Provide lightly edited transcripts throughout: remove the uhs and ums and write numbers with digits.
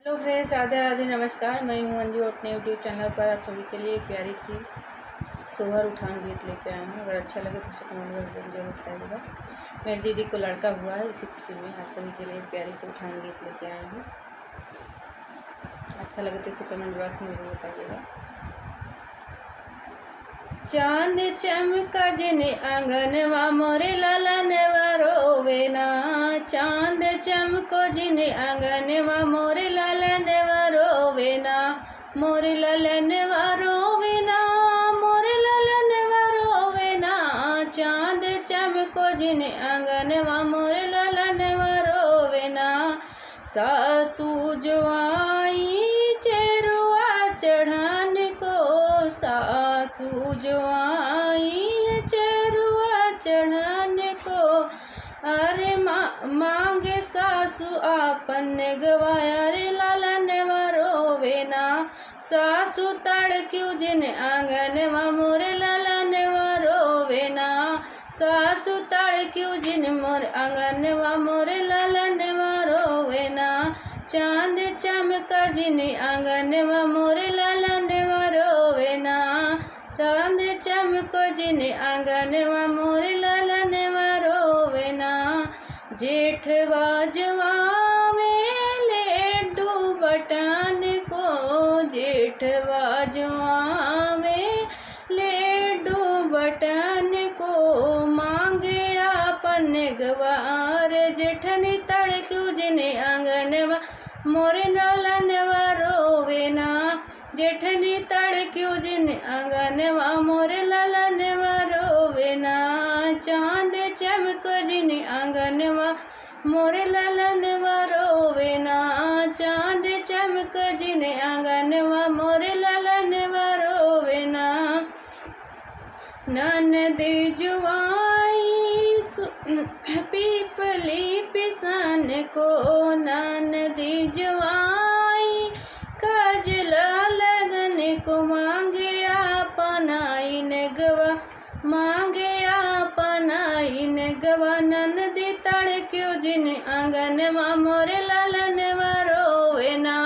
Hello friends, Radhe Radhe, नमस्कार। मैं हूं अंजू। अपने यूट्यूब चैनल पर आप सभी के लिए एक प्यारी सी सोहर उठान गीत लेके आया हूं। अगर अच्छा लगे तो उसे कमेंट में जरूर बताइएगा। मेरी दीदी को लड़का हुआ है, इसी खुशी में आप सभी के लिए एक प्यारी सी उठान गीत लेके आया हूँ। अच्छा लगे तो इसे कमेंट बॉक्स में जरूर बताइएगा। चांद चमका जिने आंगनवा मोरे ललनवा रोवे ना। चांद चमको जिने आंगनवा मोरे ललनवा रोवे ना। मोरे ललनवा रोवे ना, मोरे ललनवा रोवे ना। चांद चमको जिने आंगनवा मोरे ललनवा रोवे ना। सासू जो आई चेरुआ चढ़ान को, सासू जो आई चेरुआ चढ़ान को। अरे मांगे सासू आपन गवाया रे लालनवा रोवे ना। सासू तड़क्यू जिन आंगनवा मोरे लालनवा रोवे ना। सासू तड़क्यू जिन मोर आंगनवा मोरे लालनवा रोवे ना। चांद चमका जिन आंगनवा मोरे लालनवा रोवे ना। चांद चमको जिन आंगनवा मोरे लालनवा रोवे ना। जेठवा जवावे लेडू बटान को, जेठवा जवावे लेडू बटान को। मांगे आपन गवार जेठनी तड़क्यू जिने आंगनवा मोरे लालनवा रोवे ना। जेठनी तड़क्यू जिन आंगनवा मोरे लालनवा रोवे ना। चांद चमक जिन आंगनवा मोरे लालनवा रोवे ना। चांद चमक जिन आंगनवा मोरे लालनवा रोवे ना। ननद जुआई पीपली पिसान को, ननद जुआई काजला लगन को। मांगे आपनाई नगवा, मांगे आपनाई नगवा। ननद तड़क्यू जिन आंगनवा मोरे लालनवा रोवे ना।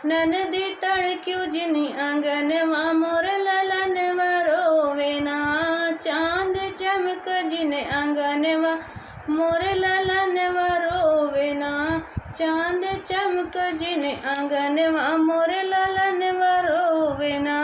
ननद तड़क्यू जिन आंगनवा मोरे लालनवा रोवे ना। चांद चमक जिन आंगनवा मोरे लालनवा रोवे ना। चांद चमक जिन आंगनवा मोरे लालनवा रोवे ना।